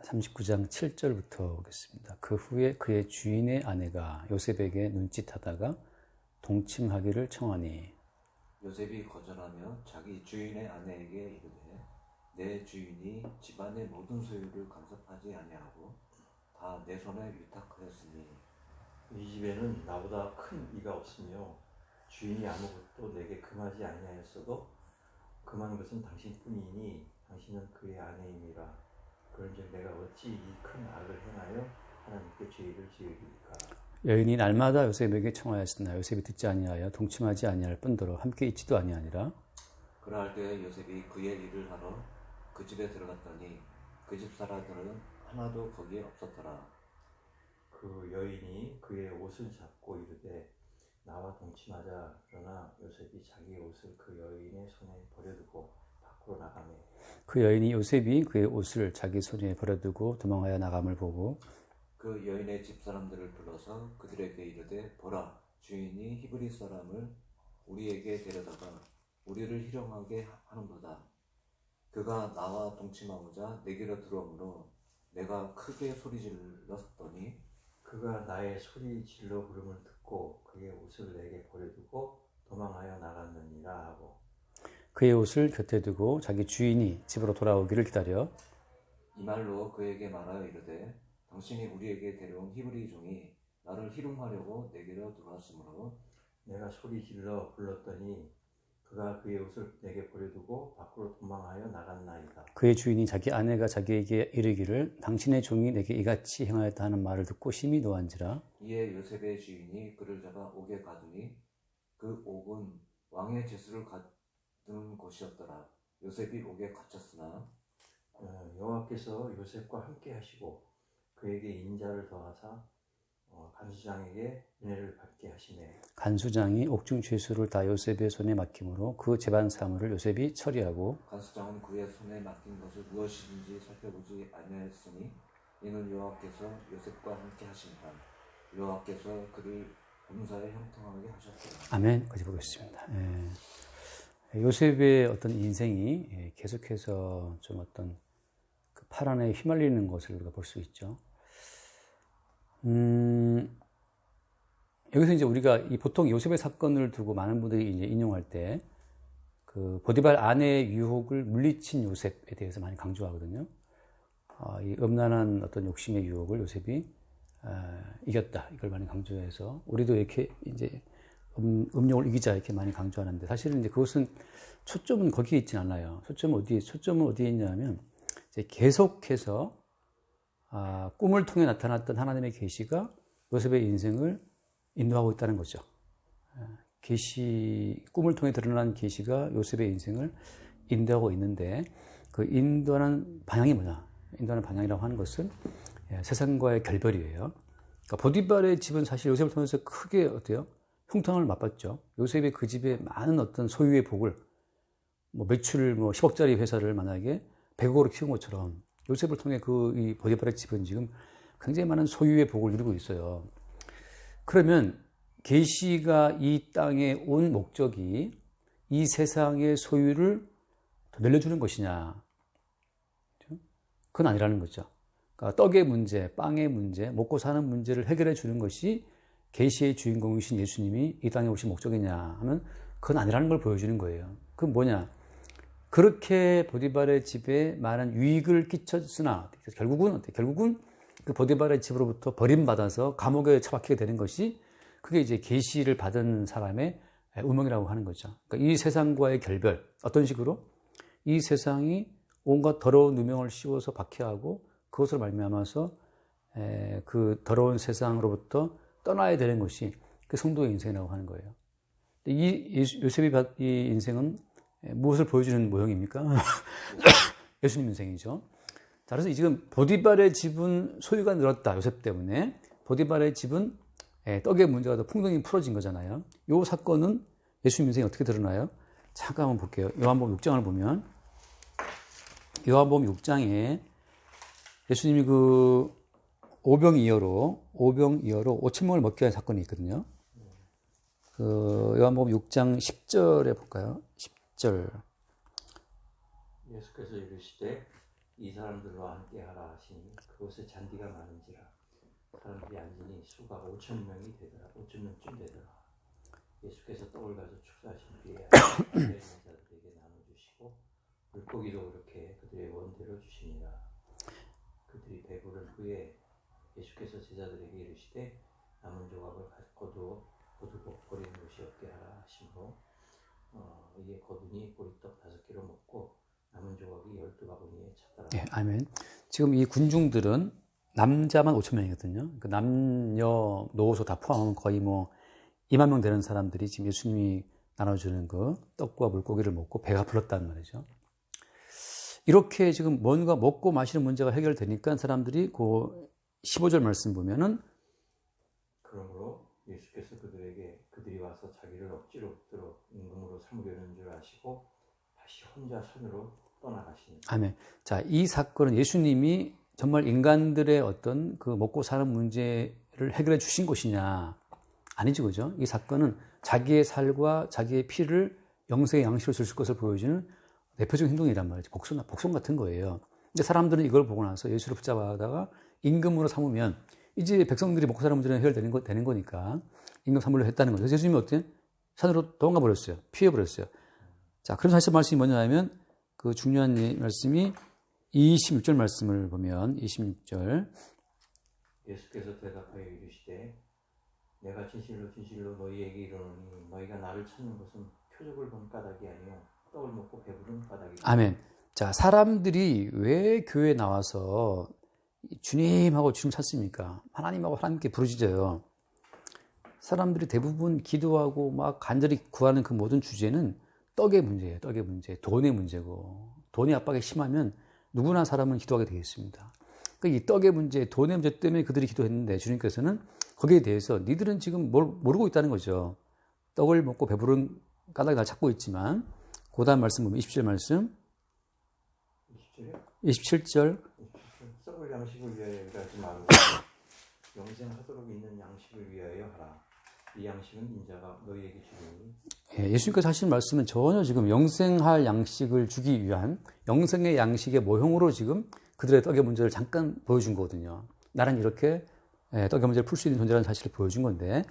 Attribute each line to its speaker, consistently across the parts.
Speaker 1: 39장 7절부터 보겠습니다. 그 후에 그의 주인의 아내가 요셉에게 눈짓하다가 동침하기를 청하니
Speaker 2: 요셉이 거절하며 자기 주인의 아내에게 이르되 내 주인이 집안의 모든 소유를 간섭하지 아니하고 다 내 손에 위탁하였으니
Speaker 3: 이 집에는 나보다 큰 이가 없으며 주인이 아무것도 내게 금하지 아니하였어도 금한 것은 당신뿐이니 당신은 그의 아내임이라. 그런즉 내가 어찌 이 큰 악을 행하여 하나님께 죄를 지으리까.
Speaker 1: 여인이 날마다 요셉에게 청하였으나 요셉이 듣지 아니하여 동침하지 아니할 뿐더러 함께 있지도 아니하니라.
Speaker 2: 그러할 때 요셉이 그의 일을 하러 그 집에 들어갔더니 그 집 사람들은 하나도 거기에 없었더라.
Speaker 3: 그 여인이 그의 옷을 잡고 이르되 나와 동침하자. 그러나 요셉이 자기 옷을 그 여인의 손에 버려두고 밖으로 나가매.
Speaker 1: 그 여인이 요셉이 그의 옷을 자기 손에 버려두고 도망하여 나감을 보고
Speaker 2: 그 여인의 집 사람들을 불러서 그들에게 이르되 보라, 주인이 히브리 사람을 우리에게 데려다가 우리를 희롱하게 하는도다. 그가 나와 동침하고자 내게로 들어오므로 내가 크게 소리질렀더니
Speaker 3: 그가 나의 소리 질러 부름을 듣고 그의 옷을 내게 버려두고 도망하여 나갔느니라 하고
Speaker 1: 그의 옷을 곁에 두고 자기 주인이 집으로 돌아오기를 기다려
Speaker 2: 이 말로 그에게 말하여 이르되 당신이 우리에게 데려온 히브리 종이 나를 희롱하려고 내게로 들어왔으므로
Speaker 3: 내가 소리 질러 불렀더니 그가 그의 옷을 내게 버려두고 밖으로 도망하여 나갔나이다.
Speaker 1: 그의 주인이 자기 아내가 자기에게 이르기를 당신의 종이 내게 이같이 행하였다 하는 말을 듣고 심히 노한지라.
Speaker 2: 이에 요셉의 주인이 그를 잡아 옥에 가두니 그 옥은 왕의 제수를 가두는 곳이었더라. 요셉이 옥에 갇혔으나
Speaker 3: 여호와께서 요셉과 함께 하시고 그에게 인자를 더하사 간수장에게 은혜를 받게 하시네.
Speaker 1: 간수장이 옥중 죄수를 다 요셉의 손에 맡김으로 그 재반 사물을 요셉이 처리하고
Speaker 2: 간수장은 그의 손에 맡긴 것을 무엇인지 살펴보지 아니하였으니 이는 여호와께서 요셉과 함께 하심이라. 여호와께서 그를 범사에 형통하게 하셨더라.
Speaker 1: 아멘. 까지 보겠습니다. 요셉의 어떤 인생이 계속해서 좀 어떤 그 파란에 휘말리는 것을 우리가 볼 수 있죠. 여기서 이제 우리가 보통 요셉의 사건을 두고 많은 분들이 이제 인용할 때 그 보디발 아내의 유혹을 물리친 요셉에 대해서 많이 강조하거든요. 이 음란한 어떤 욕심의 유혹을 요셉이 이겼다. 이걸 많이 강조해서 우리도 이렇게 이제 음욕을 이기자 이렇게 많이 강조하는데 사실은 이제 그것은 초점은 거기에 있진 않아요. 초점은 어디에 있냐면 이제 계속해서 꿈을 통해 나타났던 하나님의 계시가 요셉의 인생을 인도하고 있다는 거죠. 꿈을 통해 드러난 계시가 요셉의 인생을 인도하고 있는데 그 인도하는 방향이 뭐냐? 인도하는 방향이라고 하는 것은 세상과의 결별이에요. 그러니까 보디발의 집은 사실 요셉을 통해서 크게 어때요? 흉통을 맛봤죠. 요셉이 그 집에 많은 어떤 소유의 복을 매출 10억짜리 회사를 만약에 100억으로 키운 것처럼 요셉을 통해 이 보디발의 집은 지금 굉장히 많은 소유의 복을 누리고 있어요. 그러면 계시가 이 땅에 온 목적이 이 세상의 소유를 더 늘려주는 것이냐? 그건 아니라는 거죠. 그러니까 떡의 문제, 빵의 문제, 먹고 사는 문제를 해결해 주는 것이 계시의 주인공이신 예수님이 이 땅에 오신 목적이냐 하면 그건 아니라는 걸 보여주는 거예요. 그건 뭐냐? 그렇게 보디발의 집에 많은 유익을 끼쳤으나 결국은 그 보디발의 집으로부터 버림받아서 감옥에 처박히게 되는 것이 그게 이제 계시를 받은 사람의 운명이라고 하는 거죠. 그러니까 이 세상과의 결별, 어떤 식으로 이 세상이 온갖 더러운 누명을 씌워서 박해하고 그것으로 말미암아서 그 더러운 세상으로부터 떠나야 되는 것이 그 성도의 인생이라고 하는 거예요. 요셉이 이 인생은 무엇을 보여주는 모형입니까? 예수님 인생이죠. 자, 그래서 지금 보디발의 집은 소유가 늘었다. 요셉 때문에. 보디발의 집은 떡의 문제가 더 풍성히 풀어진 거잖아요. 이 사건은 예수님 인생이 어떻게 드러나요? 잠깐 한번 볼게요. 요한복음 6장을 보면 요한복음 6장에 예수님이 그 오병이어로 5,000명을 먹게 한 사건이 있거든요. 그 요한복음 6장 10절에 볼까요? 10절.
Speaker 3: 예수께서 이르시되 이 사람들과 함께하라 하시니 그곳에 잔디가 많은지라 사람들이 앉으니 수가 5천 명이 되더라. 5천 명쯤 되더라. 예수께서 떡을 가져 축사하신 뒤에 앉은 자들에게 나눠주시고 물고기도 그렇게 그들의 원대로 주시니라. 그들이 배부른 후에 예수께서 제자들에게 이르시되 남은 조각을 거두고 버리는 것이 없게 하라 하시므로 이에 거두니 보리떡 5개로 먹고 남은 조각이 12바구니에 찼더라.
Speaker 1: 예, 아멘. 지금 이 군중들은 남자만 5천 명이거든요. 그 남녀 노소 다 포함하면 거의 뭐 2만 명 되는 사람들이 지금 예수님이 나눠주는 그 떡과 물고기를 먹고 배가 불렀단 말이죠. 이렇게 지금 뭔가 먹고 마시는 문제가 해결되니까 사람들이 그 15절 말씀 보면은
Speaker 3: 그러므로 예수께서 그들이 와서 자기를 억지로 붙들어 임금으로 삼으려는 줄 아시고 다시 혼자 산으로 떠나가시니.
Speaker 1: 아멘. 자, 이 사건은 예수님이 정말 인간들의 어떤 그 먹고 사는 문제를 해결해 주신 것이냐? 아니죠, 그죠? 이 사건은 자기의 살과 자기의 피를 영생의 양식으로 주실 것을 보여주는 대표적인 행동이란 말이죠. 복선 같은 거예요. 근데 사람들은 이걸 보고 나서 예수를 붙잡아다가 임금으로 삼으면 이제 백성들이 먹고 사는 문제는 해결되는 거니까 임금 삼으려 했다는 거죠. 그래서 예수님이 어때요? 산으로 도망가 버렸어요. 피해 버렸어요. 자, 그럼 사실 말씀이 뭐냐면 그 중요한 말씀이 26절 말씀을 보면 26절
Speaker 3: 예수께서 대답하여 이르시되 내가 진실로 진실로 너희에게 이르노니 너희가 나를 찾는 것은 표적을 본 까닭이 아니요 떡을 먹고 배부른 까닭이다.
Speaker 1: 아멘. 자, 사람들이 왜 교회에 나와서 주님하고 주님 찾습니까? 하나님하고 하나님께 부르짖어요. 사람들이 대부분 기도하고 막 간절히 구하는 그 모든 주제는 떡의 문제예요. 떡의 문제, 돈의 문제고 돈의 압박이 심하면 누구나 사람은 기도하게 되겠습니다. 그러니까 이 떡의 문제, 돈의 문제 때문에 그들이 기도했는데 주님께서는 거기에 대해서 니들은 지금 뭘 모르고 있다는 거죠. 떡을 먹고 배부른 까닭이 날 찾고 있지만 그 다음 말씀 보면 27절 말씀 27절
Speaker 3: 썩을 양식을 위하여 일하지 말고 영생하도록 있는 양식을 위하여 하라. 이 양식은 인자가 너희에게 주리니.
Speaker 1: 예, 예수님께서 하신 말씀은 전혀 지금 영생할 양식을 주기 위한 영생의 양식의 모형으로 지금 그들의 떡의 문제를 잠깐 보여준 거거든요. 나는 이렇게 떡의 문제를 풀 수 있는 존재라는 사실을 보여준 건데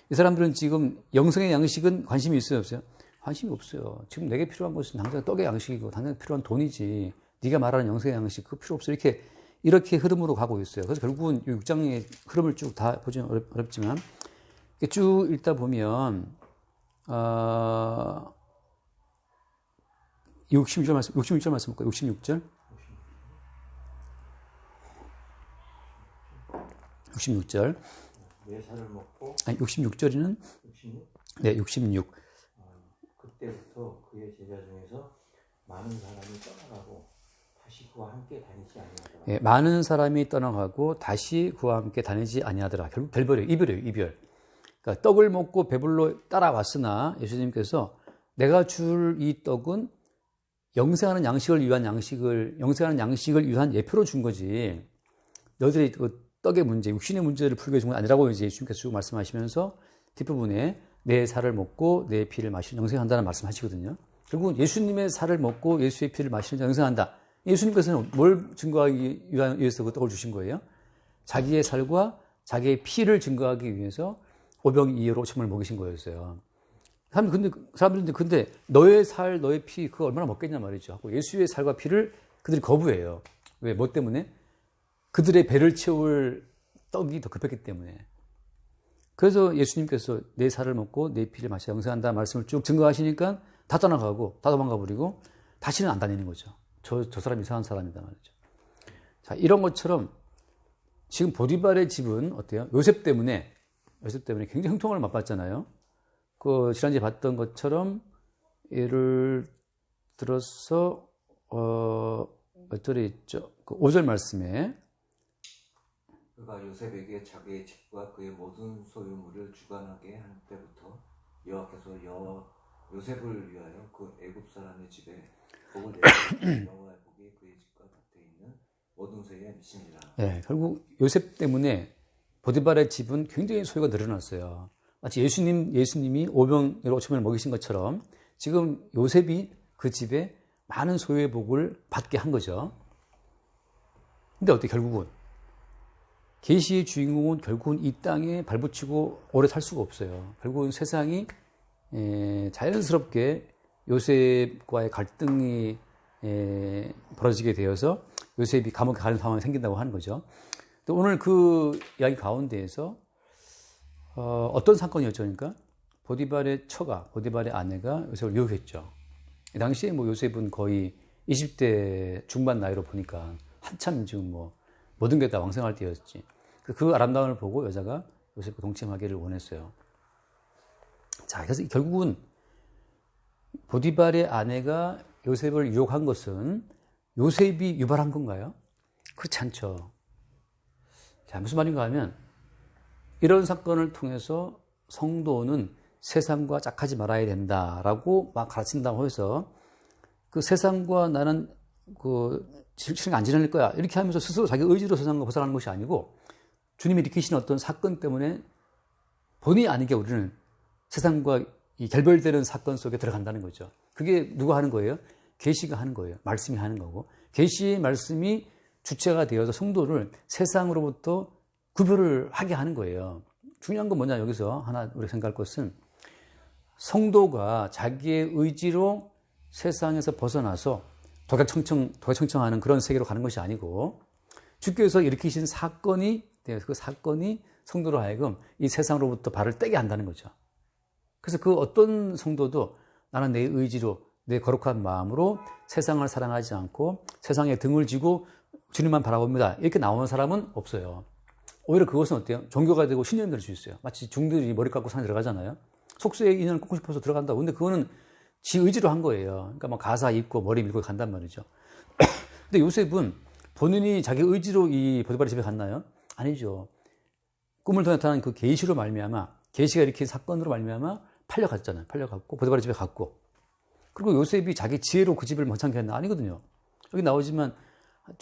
Speaker 1: 이 사람들은 지금 영생의 양식은 관심이 있어요, 없어요? 관심이 없어요. 지금 내게 필요한 것은 당장 떡의 양식이고 당장 필요한 돈이지 네가 말하는 영생의 양식 그거 필요 없어. 이렇게 흐름으로 가고 있어요. 그래서 결국은 6장의 흐름을 쭉 다 보기는 어렵지만 쭉 읽다 보면 66절 말씀 볼까요? 66절. 66절.
Speaker 3: 네 살을 먹고
Speaker 1: 아니 66절이는
Speaker 3: 66?
Speaker 1: 네, 66.
Speaker 3: 그때부터 그의 제자 중에서 많은 사람이 떠나가고 다시 그와 함께 다니지 아니하더라.
Speaker 1: 예, 많은 사람이 떠나가고 다시 그와 함께 다니지 아니하더라. 결국 별벌이에요. 이별이에요. 이별. 그러니까 떡을 먹고 배불러 따라왔으나 예수님께서 내가 줄 이 떡은 영생하는 양식을 위한 예표로 준 거지. 너희들이 그 떡의 문제, 육신의 문제를 풀게 준 건 아니라고 이제 예수님께서 말씀하시면서 뒷부분에 내 살을 먹고 내 피를 마시면 영생한다는 말씀하시거든요. 결국은 예수님의 살을 먹고 예수의 피를 마시면 영생한다. 예수님께서는 뭘 증거하기 위해서 그 떡을 주신 거예요? 자기의 살과 자기의 피를 증거하기 위해서 오병이어로 5천명을 먹이신 거였어요. 사람들은 근데 너의 살, 너의 피 그거 얼마나 먹겠냐 말이죠. 하고 예수의 살과 피를 그들이 거부해요. 왜? 뭐 때문에? 그들의 배를 채울 떡이 더 급했기 때문에. 그래서 예수님께서 내 살을 먹고 내 피를 마셔 영생한다는 말씀을 쭉 증거하시니까 다 떠나가고 다 도망가 버리고 다시는 안 다니는 거죠. 저 사람 이상한 사람이다 말이죠. 자, 이런 것처럼 지금 보디발의 집은 어때요? 요셉 때문에 굉장히 형통을 맛봤잖아요. 그 지난주에 봤던 것처럼 예를 들어서 몇 절에 있죠? 그 5절 말씀에
Speaker 2: 그가 요셉에게 자기의 집과 그의 모든 소유물을 주관하게 한 때부터 여호와께서 요셉을 위하여 그 애굽 사람의 집에 복을 내리시고 여호와의 복이 그의 집과 곁에 있는 모든 소유에 미치니라.
Speaker 1: 네, 결국 요셉 때문에 보디발의 집은 굉장히 소유가 늘어났어요. 마치 예수님이 오병이어 5천명을 먹이신 것처럼 지금 요셉이 그 집에 많은 소유의 복을 받게 한 거죠. 근데 어떻게 결국은 계시의 주인공은 결국은 이 땅에 발붙이고 오래 살 수가 없어요. 결국은 세상이 자연스럽게 요셉과의 갈등이 벌어지게 되어서 요셉이 감옥에 가는 상황이 생긴다고 하는 거죠. 오늘 그 이야기 가운데에서 어떤 사건이었죠? 그러니까 보디발의 처가, 보디발의 아내가 요셉을 유혹했죠. 당시에 뭐 요셉은 거의 20대 중반 나이로 보니까 한참 지금 뭐 모든 게 다 왕성할 때였지. 그 아름다움을 보고 여자가 요셉과 동침하기를 원했어요. 자, 그래서 결국은 보디발의 아내가 요셉을 유혹한 것은 요셉이 유발한 건가요? 그렇지 않죠. 자, 무슨 말인가 하면 이런 사건을 통해서 성도는 세상과 짝하지 말아야 된다라고 막 가르친다고 해서 그 세상과 나는 실행 안 지낼 거야 이렇게 하면서 스스로 자기 의지로 세상과 벗어나는 것이 아니고 주님이 일으키신 어떤 사건 때문에 본의 아니게 우리는 세상과 이 결별되는 사건 속에 들어간다는 거죠. 그게 누가 하는 거예요? 계시가 하는 거예요. 말씀이 하는 거고 계시의 말씀이 주체가 되어서 성도를 세상으로부터 구별을 하게 하는 거예요. 중요한 건 뭐냐 여기서 하나 우리가 생각할 것은 성도가 자기의 의지로 세상에서 벗어나서 도각청청하는 그런 세계로 가는 것이 아니고 주께서 일으키신 사건이 되어서 그 사건이 성도로 하여금 이 세상으로부터 발을 떼게 한다는 거죠. 그래서 그 어떤 성도도 나는 내 의지로 내 거룩한 마음으로 세상을 사랑하지 않고 세상에 등을 지고 주님만 바라봅니다. 이렇게 나오는 사람은 없어요. 오히려 그것은 어때요? 종교가 되고 신념이 될 수 있어요. 마치 중들이 머리 깎고 산에 들어가잖아요. 속수의 인연을 꽂고 싶어서 들어간다고. 근데 그거는 지 의지로 한 거예요. 그러니까 뭐 가사 입고 머리 밀고 간단 말이죠. 근데 요셉은 본인이 자기 의지로 이 보디발의 집에 갔나요? 아니죠. 꿈을 통해 나타난 그 계시로 말미암아 계시가 일으킨 사건으로 말미암아 팔려갔잖아요. 팔려갔고 보디발의 집에 갔고 그리고 요셉이 자기 지혜로 그 집을 번창케 했나? 아니거든요. 여기 나오지만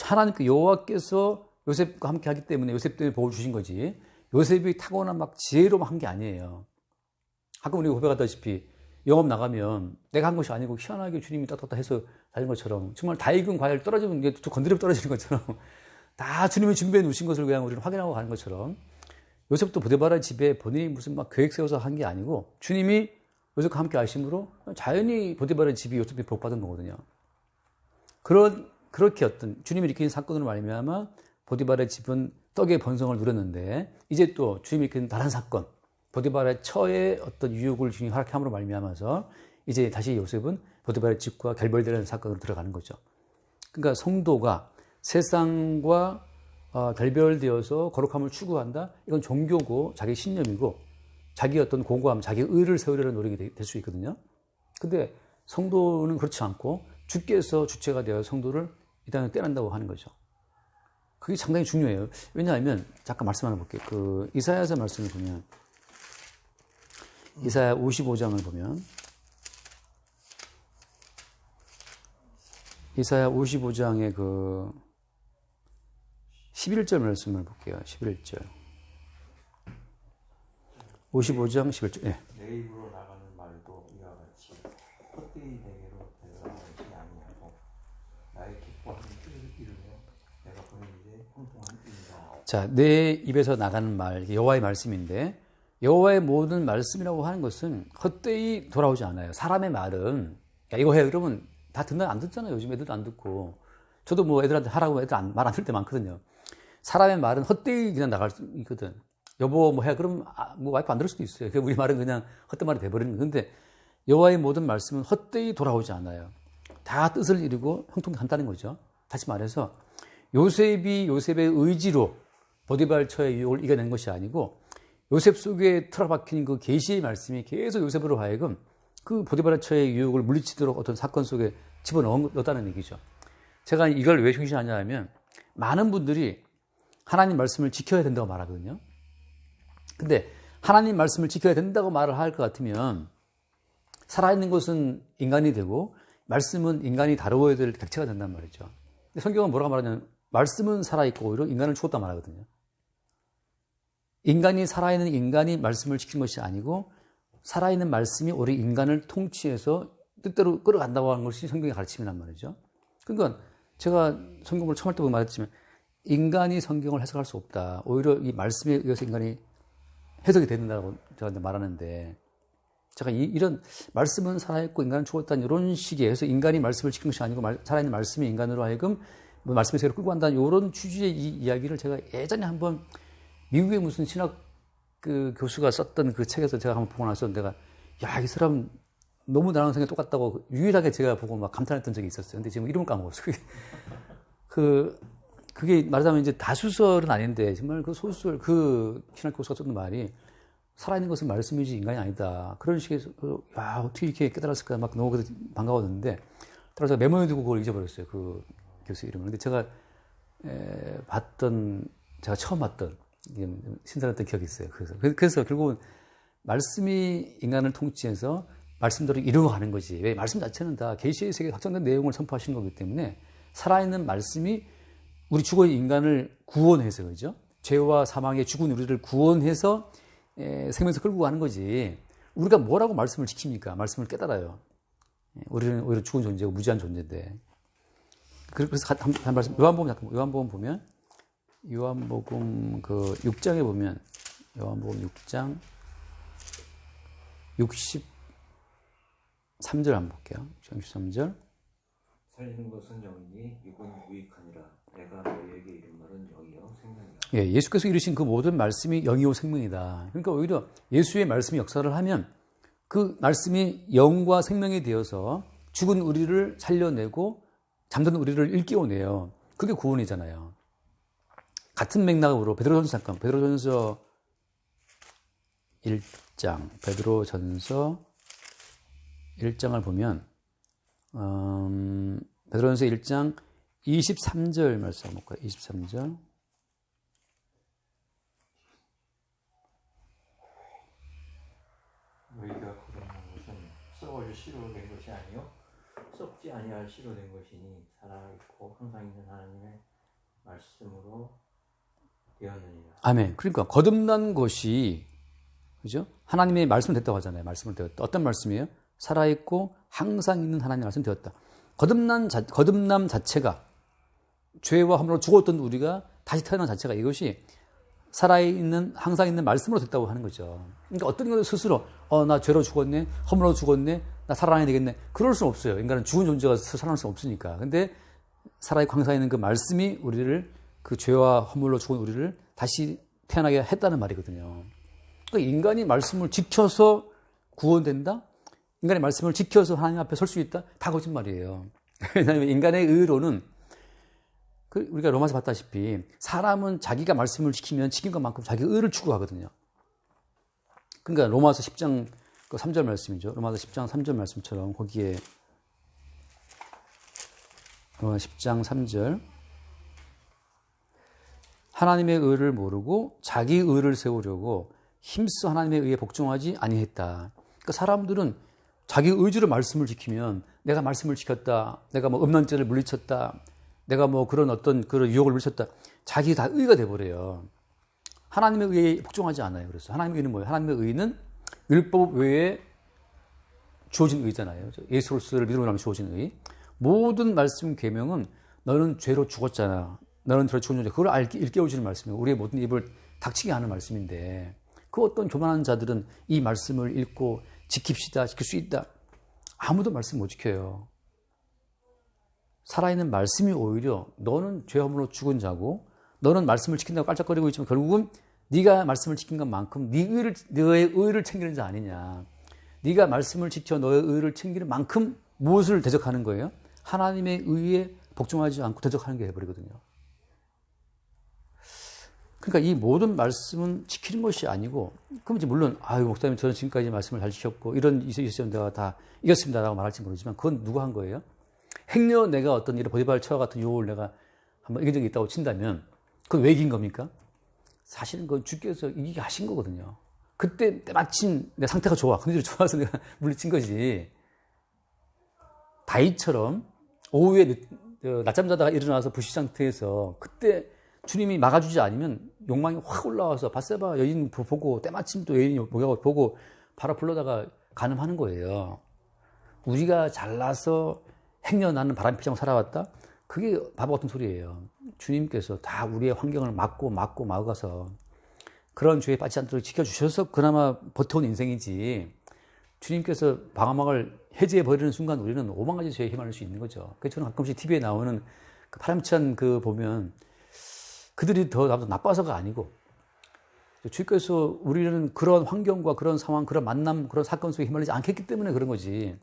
Speaker 1: 하나님께 여호와께서 요셉과 함께 하기 때문에 요셉 때문에 복을 주신 거지 요셉이 타고난 막 지혜로 한 게 아니에요. 가끔 우리가 고백하다시피 영업 나가면 내가 한 것이 아니고 희한하게 주님이 따뜻하다 해서 달린 것처럼 정말 다 익은 과일 떨어지면 이게 또 건드리면 떨어지는 것처럼 다 주님이 준비해 놓으신 것을 그냥 우리는 확인하고 가는 것처럼 요셉도 보디발의 집에 본인이 무슨 막 계획 세워서 한 게 아니고 주님이 요셉과 함께 하심으로 자연히 보디발의 집이 요셉이 복받은 거거든요. 그렇게 어떤 주님이 일으킨 사건으로 말미암아 보디발의 집은 떡의 번성을 누렸는데 이제 또 주님이 일으킨 다른 사건 보디발의 처의 어떤 유혹을 주님이 허락함으로 말미암아서 이제 다시 요셉은 보디발의 집과 결별되는 사건으로 들어가는 거죠. 그러니까 성도가 세상과 결별되어서 거룩함을 추구한다. 이건 종교고 자기 신념이고 자기 어떤 고고함, 자기 의를 세우려는 노력이 될 수 있거든요. 근데 성도는 그렇지 않고 주께서 주체가 되어 성도를 이 땅에 떼난다고 하는 거죠. 그게 상당히 중요해요. 왜냐하면 잠깐 말씀 하나 볼게요. 그 이사야서 말씀을 보면 이사야 55장을 보면 이사야 55장의 그 11절 말씀을 볼게요. 11절 55장 11절 네.
Speaker 3: 내 입으로 나가는 말도 이와 같이 헛되이 내게로 되돌아오지 아니하고 나의 기뻐하는 뜻을 이루며 내가 보낸 일에 형통한 일이다.
Speaker 1: 자, 내 입에서 나가는 말 여호와의 말씀인데 여호와의 모든 말씀이라고 하는 것은 헛되이 돌아오지 않아요. 사람의 말은 야, 이거 해 그러면 다 듣나 안 듣잖아요. 요즘 애들도 안 듣고 저도 뭐 애들한테 하라고 애들 말 안 들을 때 많거든요. 사람의 말은 헛되이 그냥 나갈 수 있거든. 여보 뭐 해 그러면 뭐 와이프 안 들을 수도 있어요. 우리 말은 그냥 헛된 말이 돼버리는 거예요. 근데 여호와의 모든 말씀은 헛되이 돌아오지 않아요. 다 뜻을 이루고 형통한다는 거죠. 다시 말해서 요셉의 의지로 보디발 처의 유혹을 이겨낸 것이 아니고 요셉 속에 틀어박힌 그 계시의 말씀이 계속 요셉으로 하여금 그 보디발 처의 유혹을 물리치도록 어떤 사건 속에 집어넣었다는 얘기죠. 제가 이걸 왜 중시하냐 하면 많은 분들이 하나님 말씀을 지켜야 된다고 말하거든요. 근데 하나님 말씀을 지켜야 된다고 말을 할 것 같으면 살아있는 것은 인간이 되고 말씀은 인간이 다루어야 될 객체가 된단 말이죠. 근데 성경은 뭐라고 말하냐면 말씀은 살아있고 오히려 인간을 죽었다 말하거든요. 인간이 살아있는 인간이 말씀을 지킨 것이 아니고 살아있는 말씀이 우리 인간을 통치해서 뜻대로 끌어간다고 하는 것이 성경의 가르침이란 말이죠. 그러니까 제가 성경을 처음 할 때 보면 말했지만 인간이 성경을 해석할 수 없다. 오히려 이 말씀에 의해서 인간이 해석이 된다고 제가 말하는데, 제가 이런 말씀은 살아있고 인간은 죽었다는 이런 식의 해서 인간이 말씀을 지킨 것이 아니고 살아있는 말씀이 인간으로 하여금 뭐 말씀의 세계를 끌고 간다는 이런 취지의 이 이야기를 제가 예전에 한번 미국의 무슨 신학 그 교수가 썼던 그 책에서 제가 한번 보고 나서 내가 야, 이 사람 너무 나랑 생각이 똑같다고 유일하게 제가 보고 막 감탄했던 적이 있었어요. 근데 지금 이름을 까먹었어요. 그게 말하자면 이제 다수설은 아닌데 정말 그 소수설 그 신학 교수가 썼던 말이 살아있는 것은 말씀이지 인간이 아니다. 그런 식의 야, 어떻게 이렇게 깨달았을까 막 너무 반가웠는데 따라서 메모해두고 그걸 잊어버렸어요. 그 교수 이름을. 근데 제가 제가 처음 봤던 신선했던 기억이 있어요. 그래서 결국은 말씀이 인간을 통치해서 말씀대로 이루어가는 거지. 왜 말씀 자체는 다 계시의 세계에 확정된 내용을 선포하시는 거기 때문에 살아있는 말씀이 우리 죽어있는 인간을 구원해서, 그죠? 죄와 사망에 죽은 우리를 구원해서 생명에서 끌고 가는 거지. 우리가 뭐라고 말씀을 지킵니까? 말씀을 깨달아요. 우리는 오히려 죽은 존재고 무지한 존재인데. 그래서 한 말씀, 요한복음 보면, 요한복음 그 6장에 보면, 요한복음 6장 63절 한번 볼게요. 63절.
Speaker 2: 살리는 것은 영이니 육은 유익하니라. 내가 너희에게 이른 말은 영이요 생명이라.
Speaker 1: 예, 예수께서 이르신 그 모든 말씀이 영이요 생명이다. 그러니까 오히려 예수의 말씀이 역사를 하면 그 말씀이 영과 생명이 되어서 죽은 우리를 살려내고 잠든 우리를 일깨워내요. 그게 구원이잖아요. 같은 맥락으로 베드로전서 1장을 보면 베드로전서 1장 23절 말씀 한번 볼까요? 23절.
Speaker 3: 너희가 거듭난 것은 썩어질 씨로 된 것이 아니요 썩지 아니할 씨로 된 것이니 살아있고 항상 있는 하나님의 말씀으로 되었느니라.
Speaker 1: 아멘. 그러니까 거듭난 것이, 그죠? 하나님의 말씀 됐다고 하잖아요. 말씀을 되었다. 어떤 말씀이에요? 살아있고 항상 있는 하나님의 말씀 되었다. 거듭남 자체가 죄와 허물로 죽었던 우리가 다시 태어난 자체가 이것이 살아있는 항상 있는 말씀으로 됐다고 하는 거죠. 그러니까 어떤 것을 스스로 나 죄로 죽었네, 허물로 죽었네, 나 살아나야 되겠네. 그럴 수는 없어요. 인간은 죽은 존재가 살아날 수 없으니까. 근데 살아있고 항상 있는 그 말씀이 우리를 그 죄와 허물로 죽은 우리를 다시 태어나게 했다는 말이거든요. 그러니까 인간이 말씀을 지켜서 구원된다? 인간의 말씀을 지켜서 하나님 앞에 설 수 있다? 다 거짓말이에요. 왜냐하면 인간의 의로는 우리가 로마서 봤다시피 사람은 자기가 말씀을 지키면 지킨 것만큼 자기 의를 추구하거든요. 그러니까 로마서 10장 3절 말씀이죠. 로마서 10장 3절 말씀처럼 거기에 로마서 10장 3절 하나님의 의를 모르고 자기 의를 세우려고 힘써 하나님의 의에 복종하지 아니했다. 그러니까 사람들은 자기 의지로 말씀을 지키면 내가 말씀을 지켰다. 내가 뭐 음란죄를 물리쳤다. 내가 뭐 그런 유혹을 물리쳤다. 자기 다 의가 돼버려요. 하나님의 의에 복종하지 않아요. 그래서 하나님의 의는 뭐예요? 하나님의 의는 율법 외에 주어진 의잖아요. 예수를 믿음으로 하면 주어진 의. 모든 말씀 계명은 너는 죄로 죽었잖아. 너는 죄로 죽은 존재. 그걸 일깨워주는 말씀이에요. 우리의 모든 입을 닥치게 하는 말씀인데 그 어떤 교만한 자들은 이 말씀을 읽고 지킵시다. 지킬 수 있다. 아무도 말씀 못 지켜요. 살아있는 말씀이 오히려 너는 죄 허물로 죽은 자고 너는 말씀을 지킨다고 깔짝거리고 있지만 결국은 네가 말씀을 지킨 것만큼 너의 의를 챙기는 자 아니냐. 네가 말씀을 지켜 너의 의를 챙기는 만큼 무엇을 대적하는 거예요? 하나님의 의에 복종하지 않고 대적하는 게 해버리거든요. 그러니까 이 모든 말씀은 지키는 것이 아니고 그럼 이제 물론 목사님 저는 지금까지 말씀을 잘 지켰고 이런 있으시면 내가 다 이겼습니다라고 말할지 모르지만 그건 누가 한 거예요? 행여 내가 어떤 이런 보디발처와 같은 유혹을 내가 한번 이긴 적이 있다고 친다면 그건 왜 이긴 겁니까? 사실은 그건 주께서 이기게 하신 거거든요. 그때 마침 내 상태가 좋아. 컨디션이 좋아서 내가 물리친 거지. 다윗처럼 오후에 낮잠 자다가 일어나서 불시 상태에서 그때 주님이 막아주지 않으면 욕망이 확 올라와서 바세바 여인 보고 때마침 또 여인이 뭐냐고 보고 바로 불러다가 간음하는 거예요. 우리가 잘나서 행여 나는 바람피지 않고 살아왔다? 그게 바보 같은 소리예요. 주님께서 다 우리의 환경을 막아서 그런 죄에 빠지지 않도록 지켜주셔서 그나마 버텨온 인생이지, 주님께서 방어막을 해제해버리는 순간 우리는 오만가지 죄에 휘말릴 수 있는 거죠. 그래서 저는 가끔씩 TV에 나오는 그 파렴치한 그 보면 그들이 더 나빠서가 아니고, 주님께서 우리는 그런 환경과 그런 상황, 그런 만남, 그런 사건 속에 휘말리지 않겠기 때문에 그런 거지.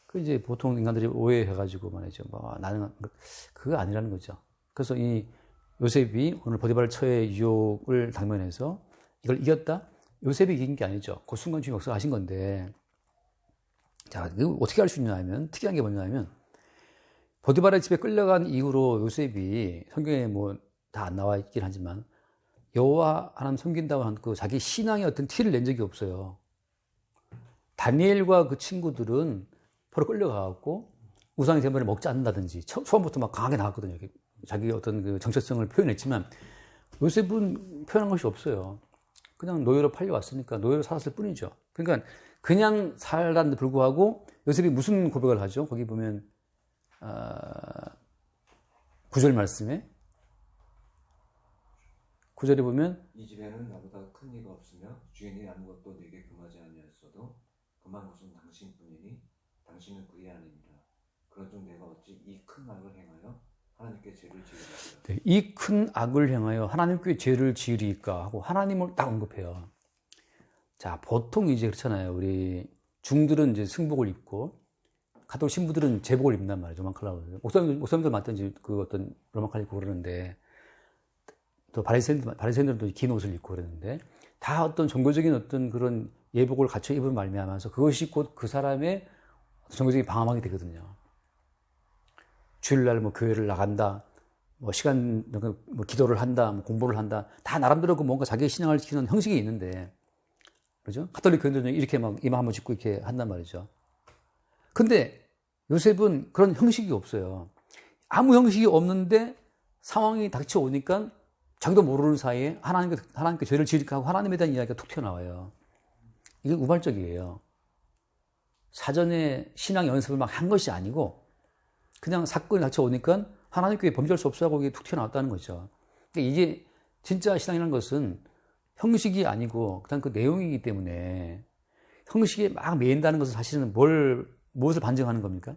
Speaker 1: 그 이제 보통 인간들이 오해해가지고 말이죠. 뭐 나는 그거 아니라는 거죠. 그래서 이 요셉이 오늘 보디발 처의 유혹을 당면해서 이걸 이겼다? 요셉이 이긴 게 아니죠. 그 순간 주님 역사하신 건데, 자, 이거 어떻게 알 수 있냐 하면, 특이한 게 뭐냐면, 보디발의 집에 끌려간 이후로 요셉이 성경에 뭐 다 안 나와 있긴 하지만, 여호와 하나님 섬긴다고 한 그 자기 신앙의 어떤 티를 낸 적이 없어요. 다니엘과 그 친구들은 바로 끌려가갖고 우상의 제물을 먹지 않는다든지 처음부터 막 강하게 나왔거든요. 자기 어떤 그 정체성을 표현했지만, 요셉은 표현한 것이 없어요. 그냥 노예로 팔려왔으니까 노예로 살았을 뿐이죠. 그러니까 그냥 살았는데 불구하고 요셉이 무슨 고백을 하죠? 거기 보면 9절 말씀에, 9절에 보면
Speaker 2: 이 집에는 나보다 큰 이가 없으며 주인이 아무것도 내게 금하지 아니하였어도 금한 것은 당신뿐이니 당신은 그의 아닙니다. 그런즉 내가 어찌 이 큰 악을 행하여 하나님께 죄를 지으리까?
Speaker 1: 네, 이 큰 악을 행하여 하나님께 죄를 지으리까 하고 하나님을 딱 언급해요. 자, 보통 이제 그렇잖아요. 우리 중들은 이제 승복을 입고 가톨릭 신부들은 제복을 입는단 말이죠. 목사님들 맞든지 그 어떤 로마칼 입고 그러는데, 또 바리새인들도 긴 옷을 입고 그러는데, 다 어떤 종교적인 어떤 그런 예복을 갖춰 입은 말미암아서 그것이 곧 그 사람의 종교적인 방어막이 되거든요. 주일날 뭐 교회를 나간다, 뭐 시간 뭐 기도를 한다, 뭐 공부를 한다, 다 나름대로 그 뭔가 자기의 신앙을 지키는 형식이 있는데, 그죠? 가톨릭 교인들은 이렇게 막 이마 한번 짚고 이렇게 한단 말이죠. 근데 요셉은 그런 형식이 없어요. 아무 형식이 없는데 상황이 닥쳐오니까 자기도 모르는 사이에 하나님께 죄를 지으리까 하고 하나님에 대한 이야기가 툭 튀어나와요. 이게 우발적이에요. 사전에 신앙 연습을 막 한 것이 아니고 그냥 사건이 닥쳐오니까 하나님께 범죄할 수 없어 하고 이게 툭 튀어나왔다는 거죠. 그러니까 이게 진짜 신앙이라는 것은 형식이 아니고 그냥 그 내용이기 때문에, 형식에 막 매인다는 것은 사실은 무엇을 반증하는 겁니까?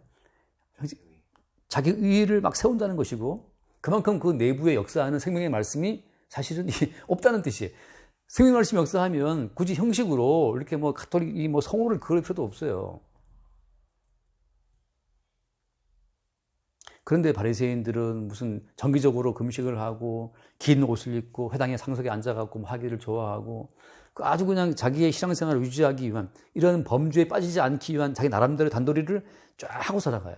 Speaker 1: 자기 의의를 막 세운다는 것이고, 그만큼 그 내부에 역사하는 생명의 말씀이 사실은 없다는 뜻이에요. 생명의 말씀이 역사하면 굳이 형식으로 이렇게 뭐 가톨릭이 뭐 성호를 그을 필요도 없어요. 그런데 바리새인들은 무슨 정기적으로 금식을 하고 긴 옷을 입고 회당의 상석에 앉아갖고 뭐 하기를 좋아하고, 아주 그냥 자기의 신앙생활을 유지하기 위한, 이런 범죄에 빠지지 않기 위한 자기 나름대로 단도리를 쫙 하고 살아가요.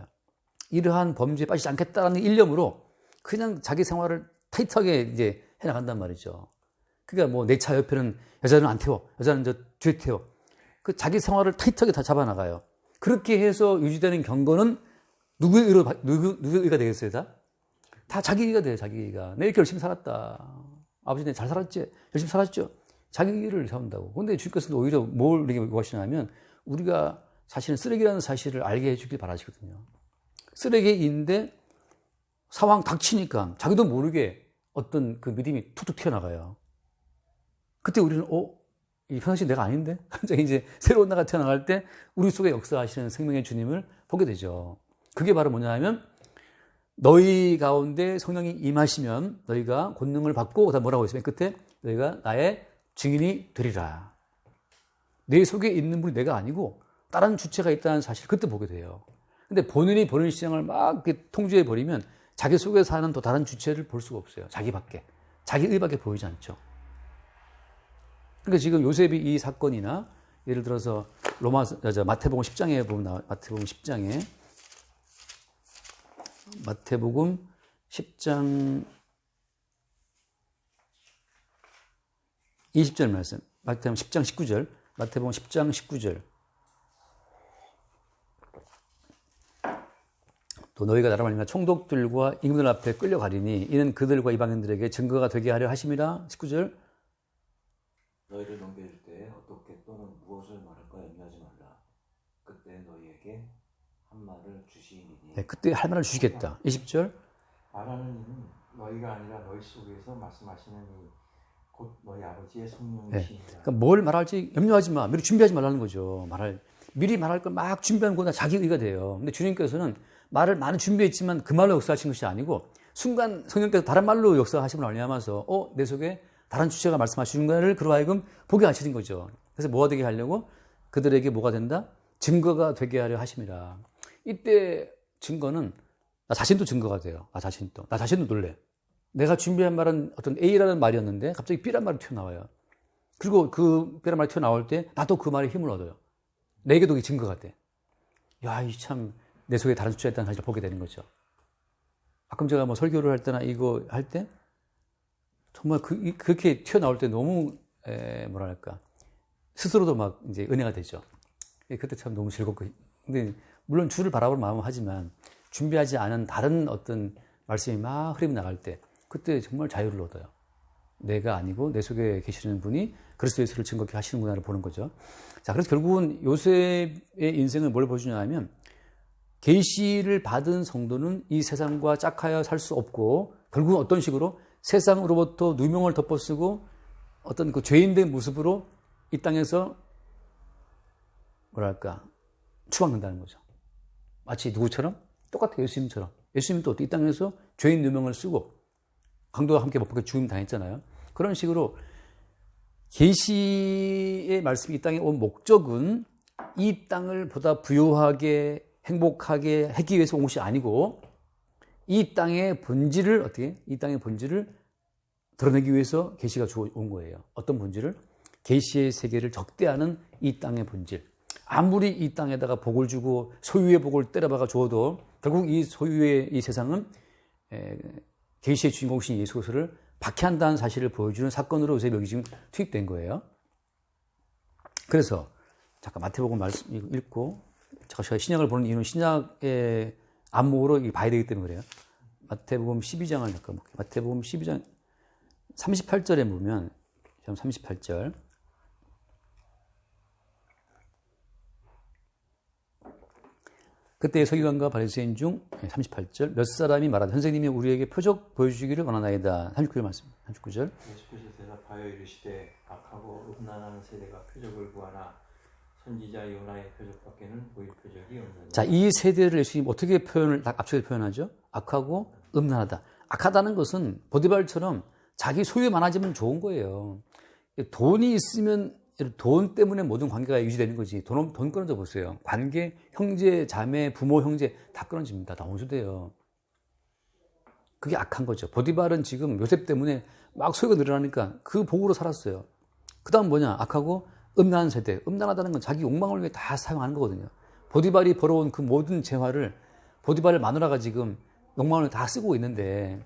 Speaker 1: 이러한 범죄에 빠지지 않겠다는 일념으로 그냥 자기 생활을 타이트하게 이제 해나간단 말이죠. 그러니까 뭐 내 차 옆에는 여자는 안 태워, 여자는 저 뒤에 태워. 그 자기 생활을 타이트하게 다 잡아나가요. 그렇게 해서 유지되는 경건은 누구의 의가 되겠어요? 다 자기 의가 돼요. 자기 의가. 내 이렇게 열심히 살았다. 아버지 내 잘 살았지? 열심히 살았죠? 자기 의를 세운다고. 근데 주님께서는 오히려 뭘 이렇게 요구하시냐면, 우리가 사실은 쓰레기라는 사실을 알게 해주길 바라시거든요. 쓰레기인데 상황 닥치니까 자기도 모르게 어떤 그 믿음이 툭툭 튀어나가요. 그때 우리는 이 평상시 내가 아닌데? 갑자기 이제 새로운 나가 튀어나갈 때 우리 속에 역사하시는 생명의 주님을 보게 되죠. 그게 바로 뭐냐 하면, 너희 가운데 성령이 임하시면 너희가 권능을 받고, 그다음 뭐라고 했으면 끝에 너희가 나의 증인이 되리라. 내 속에 있는 분이 내가 아니고 다른 주체가 있다는 사실, 그때 보게 돼요. 근데 본인이 본인 신앙을 막 이렇게 통제해 버리면 자기 속에 사는 또 다른 주체를 볼 수가 없어요. 자기밖에. 자기 의밖에 보이지 않죠. 그러니까 지금 요셉이 이 사건이나, 예를 들어서 마태복음 10장에 보면 마태복음 10장 20절 말씀, 마태복음 10장 19절, 마태복음 10장 19절. 또 너희가 나라 말미암아 총독들과 임금들 앞에 끌려가리니 이는 그들과 이방인들에게 증거가 되게 하려 하심이라. 19절.
Speaker 2: 너희를 넘겨줄 때에 어떻게 또는 무엇을 말할까 염려하지 말라. 그때 너희에게 한 말을 주시리니.
Speaker 1: 네, 그때 할 말을 주시겠다. 20절.
Speaker 3: 말하는 이는 너희가 아니라 너희 속에서 말씀하시는 이 곧 너희 아버지의
Speaker 1: 네.
Speaker 3: 성령이시니라.
Speaker 1: 그러니까 뭘 말할지 염려하지 마. 미리 준비하지 말라는 거죠. 미리 말할 걸 막 준비하는 거나 자기 의가 돼요. 근데 주님께서는 말을 많이 준비했지만 그 말로 역사하신 것이 아니고 순간 성령께서 다른 말로 역사하심을 알려하면서 내 속에 다른 주체가 말씀하시는 것을 그로 하여금 보게 하시는 거죠. 그래서 뭐가 되게 하려고 그들에게 뭐가 된다? 증거가 되게 하려 하심이라. 이때 증거는 나 자신도 증거가 돼요. 나 자신도 놀래. 내가 준비한 말은 어떤 A라는 말이었는데 갑자기 B라는 말이 튀어나와요. 그리고 그 B라는 말이 튀어나올 때 나도 그 말에 힘을 얻어요. 내게도 이게 증거가 돼. 야, 이 참 내 속에 다른 주체가 있다는 사실을 보게 되는 거죠. 가끔 제가 뭐 설교를 할 때나 이거 할 때 정말 그렇게 튀어나올 때 너무 뭐랄까 스스로도 막 이제 은혜가 되죠. 그때 참 너무 즐겁고, 근데 물론 주를 바라볼 마음은 하지만 준비하지 않은 다른 어떤 말씀이 막 흐름이 나갈 때 그때 정말 자유를 얻어요. 내가 아니고 내 속에 계시는 분이 그리스도 예수를 증거케 하시는구나를 보는 거죠. 자, 그래서 결국은 요셉의 인생을 뭘 보여주냐 하면 계시를 받은 성도는 이 세상과 짝하여 살 수 없고 결국은 어떤 식으로 세상으로부터 누명을 덮어쓰고 어떤 그 죄인된 모습으로 이 땅에서 뭐랄까 추방된다는 거죠. 마치 누구처럼? 똑같아 예수님처럼. 예수님도 이 땅에서 죄인 누명을 쓰고 강도와 함께 못 박혀 죽임 당했잖아요. 그런 식으로 계시의 말씀이 이 땅에 온 목적은 이 땅을 보다 부유하게 행복하게 하기 위해서 온 것이 아니고 이 땅의 본질을 드러내기 위해서 계시가 온 거예요. 어떤 본질을? 계시의 세계를 적대하는 이 땅의 본질. 아무리 이 땅에다가 복을 주고 소유의 복을 때려박아 주어도 결국 이 소유의 이 세상은 계시의 주인공이신 예수 그리스도를 박해한다는 사실을 보여주는 사건으로 요셉 여기 지금 투입된 거예요. 그래서 잠깐 마태복음 말씀 읽고 제가 신약을 보는 이유는 신약의 안목으로 봐야 되기 때문에 그래요. 마태복음 12장을 잠깐 볼게요. 마태복음 12장 38절에 보면 38절 그때 서기관과 바리새인 중 38절 몇 사람이 말하되 선생님이 우리에게 표적 보여주기를 원하나이다. 39절 말씀 39절
Speaker 3: 예수께서 대답하여 이르시되 악하고 음란한 세대가 표적을 구하나 선지자 요나의 표적밖에는 보일 표적이 없느니라.
Speaker 1: 자, 이 세대를 예수님 어떻게 앞쪽에 표현하죠? 악하고 음란하다. 악하다는 것은 보디발처럼 자기 소유 많아지면 좋은 거예요. 돈이 있으면 돈 때문에 모든 관계가 유지되는 거지. 돈 끊어져 보세요. 관계, 형제, 자매, 부모, 형제 다 끊어집니다. 다 원수돼요. 그게 악한 거죠. 보디발은 지금 요셉 때문에 막 소유가 늘어나니까 그 복으로 살았어요. 그 다음 뭐냐? 악하고 음란한 세대. 음란하다는 건 자기 욕망을 위해 다 사용하는 거거든요. 보디발이 벌어온 그 모든 재화를 보디발을 마누라가 지금 욕망을 다 쓰고 있는데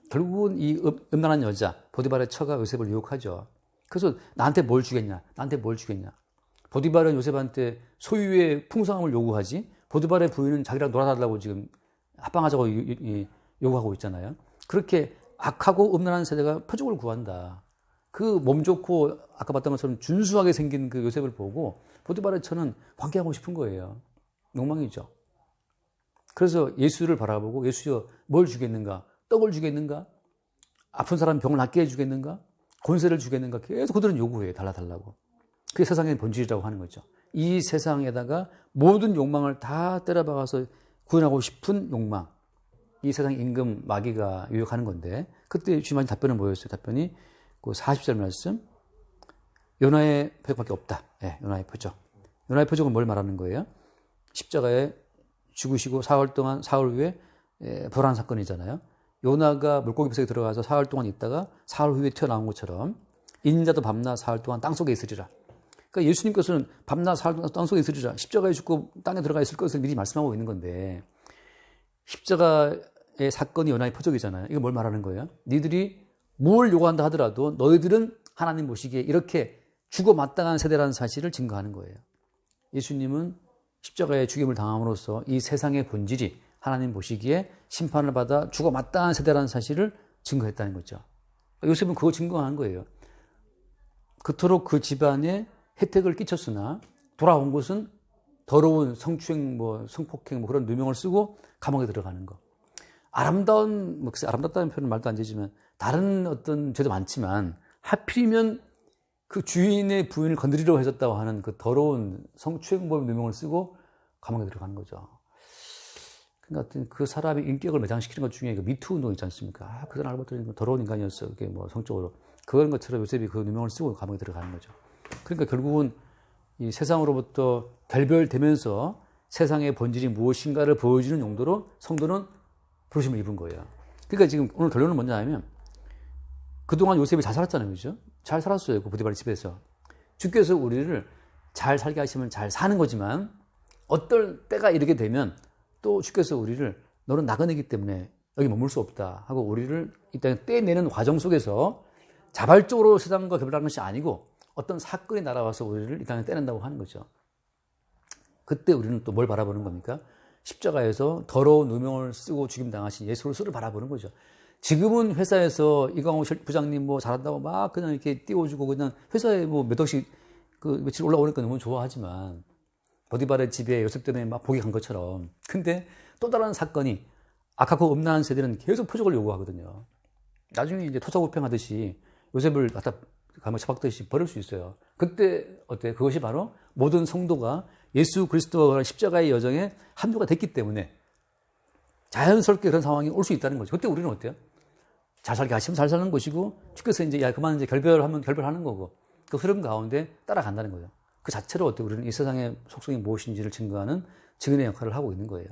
Speaker 1: 결국은 이 음란한 여자, 보디발의 처가 요셉을 유혹하죠. 그래서 나한테 뭘 주겠냐? 나한테 뭘 주겠냐? 보디발은 요셉한테 소유의 풍성함을 요구하지 보디발의 부인은 자기랑 놀아달라고 지금 합방하자고 요구하고 있잖아요. 그렇게 악하고 음란한 세대가 표적을 구한다. 그 몸 좋고 아까 봤던 것처럼 준수하게 생긴 그 요셉을 보고 보디발의 처는 관계하고 싶은 거예요. 욕망이죠. 그래서 예수를 바라보고 예수여 뭘 주겠는가? 떡을 주겠는가? 아픈 사람 병을 낫게 해주겠는가? 권세를 주겠는가? 계속 그들은 요구해요. 달라달라고. 그게 세상의 본질이라고 하는 거죠. 이 세상에다가 모든 욕망을 다 때려박아서 구원하고 싶은 욕망. 이 세상 임금 마귀가 유혹하는 건데 그때 주님의 답변은 뭐였어요? 답변이 그 40절 말씀 요나의 표적밖에 없다. 네, 요나의 표적. 요나의 표적은 뭘 말하는 거예요? 십자가에 죽으시고 사흘 후에 부활한 사건이잖아요. 요나가 물고기 뱃속에 들어가서 사흘 동안 있다가 사흘 후에 튀어나온 것처럼 인자도 밤낮 사흘 동안 땅속에 있으리라. 그러니까 예수님께서는 밤낮 사흘 동안 땅속에 있으리라. 십자가에 죽고 땅에 들어가 있을 것을 미리 말씀하고 있는 건데 십자가의 사건이 요나의 표적이잖아요. 이거 뭘 말하는 거예요? 니들이 뭘 요구한다 하더라도 너희들은 하나님 보시기에 이렇게 죽어 마땅한 세대라는 사실을 증거하는 거예요. 예수님은 십자가의 죽임을 당함으로써 이 세상의 본질이 하나님 보시기에 심판을 받아 죽어 마땅한 세대라는 사실을 증거했다는 거죠. 요셉은 그거 증거한 거예요. 그토록 그 집안에 혜택을 끼쳤으나 돌아온 것은 더러운 성추행, 성폭행 그런 누명을 쓰고 감옥에 들어가는 거. 아름다운, 뭐, 글쎄, 아름답다는 표현은 말도 안 되지만, 다른 어떤 죄도 많지만, 하필이면 그 주인의 부인을 건드리려고 해줬다고 하는 그 더러운 성추행범 누명을 쓰고 감옥에 들어가는 거죠. 그러니까 그 사람의 인격을 매장시키는 것 중에 그 미투 운동 있지 않습니까? 아, 그 사람 알고 봤더니 더러운 인간이었어. 그게 뭐 성적으로. 그런 것처럼 요셉이 그 누명을 쓰고 감옥에 들어가는 거죠. 그러니까 결국은 이 세상으로부터 결별되면서 세상의 본질이 무엇인가를 보여주는 용도로 성도는 부르심을 입은 거예요. 그러니까 지금 오늘 결론은 뭐냐면 그동안 요셉이 잘 살았잖아요. 그죠? 잘 살았어요. 그 보디발 집에서. 주께서 우리를 잘 살게 하시면 잘 사는 거지만 어떨 때가 이르게 되면 또 주께서 우리를 너는 나그네이기 때문에 여기 머물 수 없다 하고 우리를 이 땅에 떼내는 과정 속에서 자발적으로 세상과 결별하는 것이 아니고 어떤 사건이 날아와서 우리를 이 땅에 떼낸다고 하는 거죠. 그때 우리는 또 뭘 바라보는 겁니까? 십자가에서 더러운 누명을 쓰고 죽임당하신 예수 그리스도를 바라보는 거죠. 지금은 회사에서 이광호 부장님 뭐 잘한다고 막 그냥 이렇게 띄워주고 그냥 회사에 뭐 몇 억씩 그 며칠 올라오니까 너무 좋아하지만 보디발의 집에 요셉 때문에 막 복이 간 것처럼. 근데 또 다른 사건이 악하고 음란한 세대는 계속 표적을 요구하거든요. 나중에 이제 토사구팽하듯이 요셉을 갖다 감옥에 처박듯이 버릴 수 있어요. 그때 어때? 그것이 바로 모든 성도가 예수 그리스도와 십자가의 여정에 합류가 됐기 때문에 자연스럽게 그런 상황이 올 수 있다는 거죠. 그때 우리는 어때요? 잘 살게 하시면 잘 사는 것이고 주께서 이제 야 그만 이제 결별하면 결별하는 거고 그 흐름 가운데 따라간다는 거죠. 그 자체로 어때 우리는 이 세상의 속성이 무엇인지를 증거하는 증인의 역할을 하고 있는 거예요.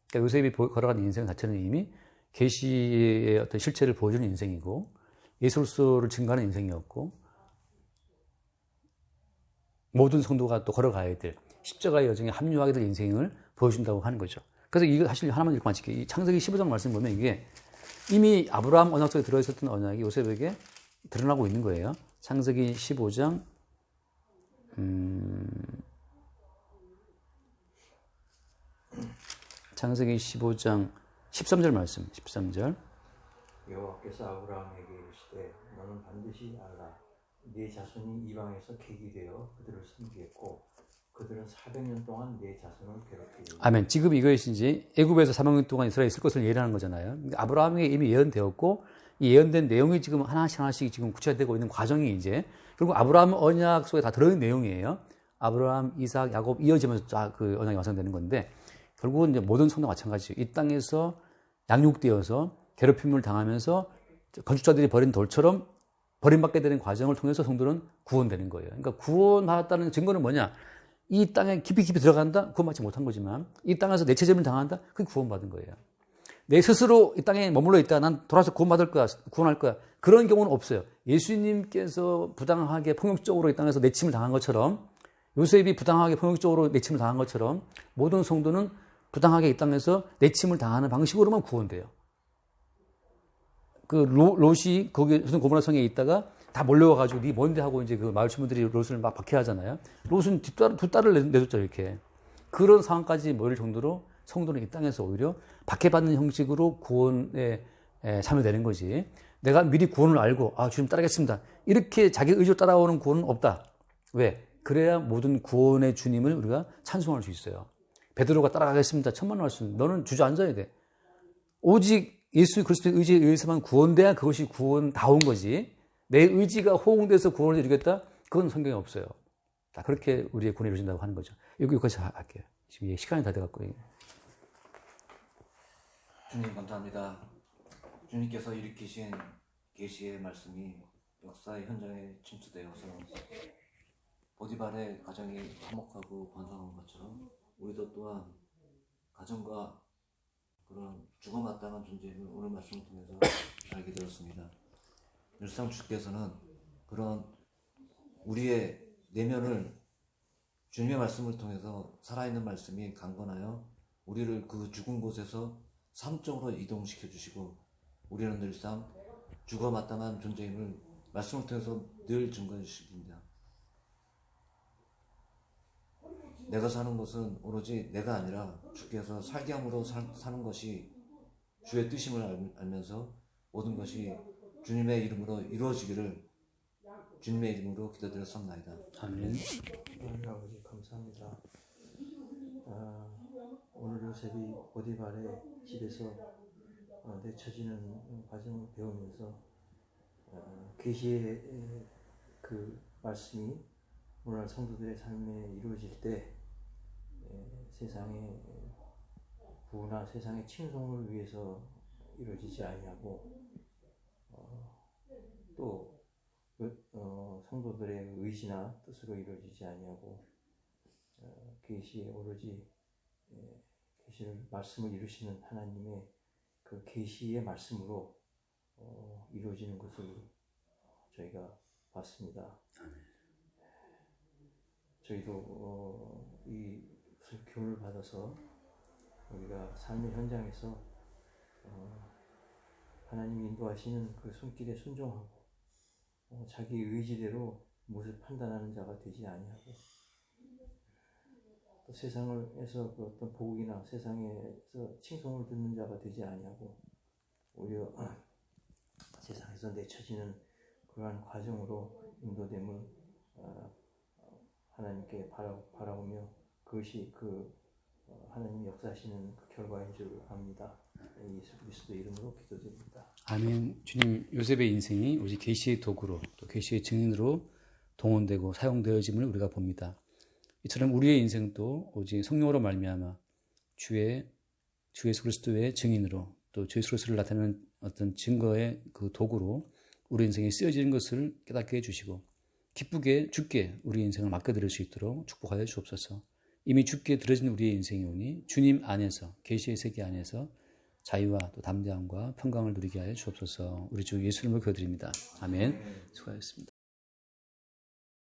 Speaker 1: 그러니까 요셉이 걸어간 인생 자체는 이미 계시의 어떤 실체를 보여주는 인생이고 예수 그리스도를 증거하는 인생이었고 모든 성도가 또 걸어가야 될 십자가의 여정에 합류하게 될 인생을 보여준다고 하는 거죠. 그래서 이거 사실 하나만 읽고 마칠게요. 이 창세기 15장 말씀 보면 이게 이미 아브라함 언약 속에 들어있었던 언약이 요셉에게 드러나고 있는 거예요. 창세기 15장 창세기 15장 13절 말씀. 13절.
Speaker 3: 여호와께서 아브라함에게 이르시되 너는 반드시 알라 네 자손이 이방에서 객이 되어 그들을 섬기겠고 그들은 400년 동안 네 자손을 괴롭히리니.
Speaker 1: 아멘. 지금 이것인지 애굽에서 400년 동안 이스라엘에 있을 것을 예언하는 거잖아요. 아브라함에게 이미 예언되었고 이 예언된 내용이 지금 하나씩 지금 구체화되고 있는 과정이 이제 결국 아브라함 언약 속에 다 들어있는 내용이에요. 아브라함, 이삭, 야곱 이어지면서 그 언약이 완성되는 건데 결국은 이제 모든 성도 마찬가지예요. 이 땅에서 양육되어서 괴롭힘을 당하면서 건축자들이 버린 돌처럼 버림받게 되는 과정을 통해서 성도는 구원되는 거예요. 그러니까 구원받았다는 증거는 뭐냐? 이 땅에 깊이 들어간다? 구원받지 못한 거지만 이 땅에서 내체점을 당한다? 그게 구원받은 거예요. 내 스스로 이 땅에 머물러 있다. 난 돌아서 구원받을 거야. 구원할 거야. 그런 경우는 없어요. 예수님께서 부당하게 폭력적으로 이 땅에서 내침을 당한 것처럼 요셉이 부당하게 폭력적으로 내침을 당한 것처럼 모든 성도는 부당하게 이 땅에서 내침을 당하는 방식으로만 구원돼요. 그 롯이 거기 고모라 성에 있다가 다 몰려와가지고 네 뭔데 하고 이제 그 마을 주민들이 롯을 막 박해하잖아요. 롯은 두 딸을 내줬죠 이렇게. 그런 상황까지 모일 정도로 성도는 이 땅에서 오히려 박해받는 형식으로 구원에 참여되는 거지. 내가 미리 구원을 알고 주님 따르겠습니다. 이렇게 자기 의지로 따라오는 구원은 없다. 왜? 그래야 모든 구원의 주님을 우리가 찬송할 수 있어요. 베드로가 따라가겠습니다. 천만 원 할 수 있는. 너는 주저앉아야 돼. 오직 예수 그리스도의 의지에 의해서만 구원돼야 그것이 구원다운 거지. 내 의지가 호응돼서 구원을 이루겠다? 그건 성경에 없어요. 다 그렇게 우리의 구원이 이루어진다고 하는 거죠. 여기까지 할게요. 지금 시간이 다 돼갖고.
Speaker 2: 주님 감사합니다. 주님께서 일으키신 계시의 말씀이 역사의 현장에 침투되어서 보디발의 가정이 화목하고 번성한 것처럼 우리도 또한 가정과 그런 죽어마땅한 존재임을 오늘 말씀을 통해서 알게 되었습니다. 늘상 주께서는 그런 우리의 내면을 주님의 말씀을 통해서 살아있는 말씀이 강건하여 우리를 그 죽은 곳에서 삶적으로 이동시켜 주시고 우리는 늘상 죽어마땅한 존재임을 말씀을 통해서 늘 증거해 주십니다. 내가 사는 것은 오로지 내가 아니라 주께서 살게 함으로 사는 것이 주의 뜻임을 알면서 모든 것이 주님의 이름으로 이루어지기를 주님의 이름으로 기도드렸습니다.
Speaker 1: 아멘.
Speaker 3: 아버지 감사합니다. 오늘 요셉이 보디발의 집에서 내쳐지는 과정을 배우면서 계시의 그 말씀이 오늘날 성도들의 삶에 이루어질 때 세상의 부나 세상의 칭송을 위해서 이루어지지 아니하고 또 성도들의 의지나 뜻으로 이루어지지 아니하고 계시의 오로지 계시를 말씀을 이루시는 하나님의 그 계시의 말씀으로 이루어지는 것을 저희가 봤습니다. 저희도 이 교훈을 받아서 우리가 삶의 현장에서 하나님이 인도하시는 그 손길에 순종하고 자기 의지대로 무엇을 판단하는 자가 되지 아니하고 또 세상에서 그 어떤 보국이나 세상에서 칭송을 듣는 자가 되지 아니하고 오히려 세상에서 내쳐지는 그러한 과정으로 인도됨을 하나님께 바라보며 그것이 하나님이 역사하시는 그 결과인 줄 압니다. 예수 그리스도의 이름으로 기도드립니다.
Speaker 1: 아멘. 주님, 요셉의 인생이 오직 계시의 도구로 또 계시의 증인으로 동원되고 사용되어짐을 우리가 봅니다. 이처럼 우리의 인생도 오직 성령으로 말미암아 주 예수 그리스도의 증인으로 또 주 예수 그리스도를 나타내는 어떤 증거의 그 도구로 우리 인생에 쓰여지는 것을 깨닫게 해주시고 기쁘게 주께 우리 인생을 맡겨드릴 수 있도록 축복하여 주옵소서. 이미 주께 드려진 우리의 인생이 오니 주님 안에서 계시의 세계 안에서 자유와 또 담대함과 평강을 누리게 하여 주옵소서. 우리 주 예수 이름으로 기도드립니다. 아멘. 수고하셨습니다.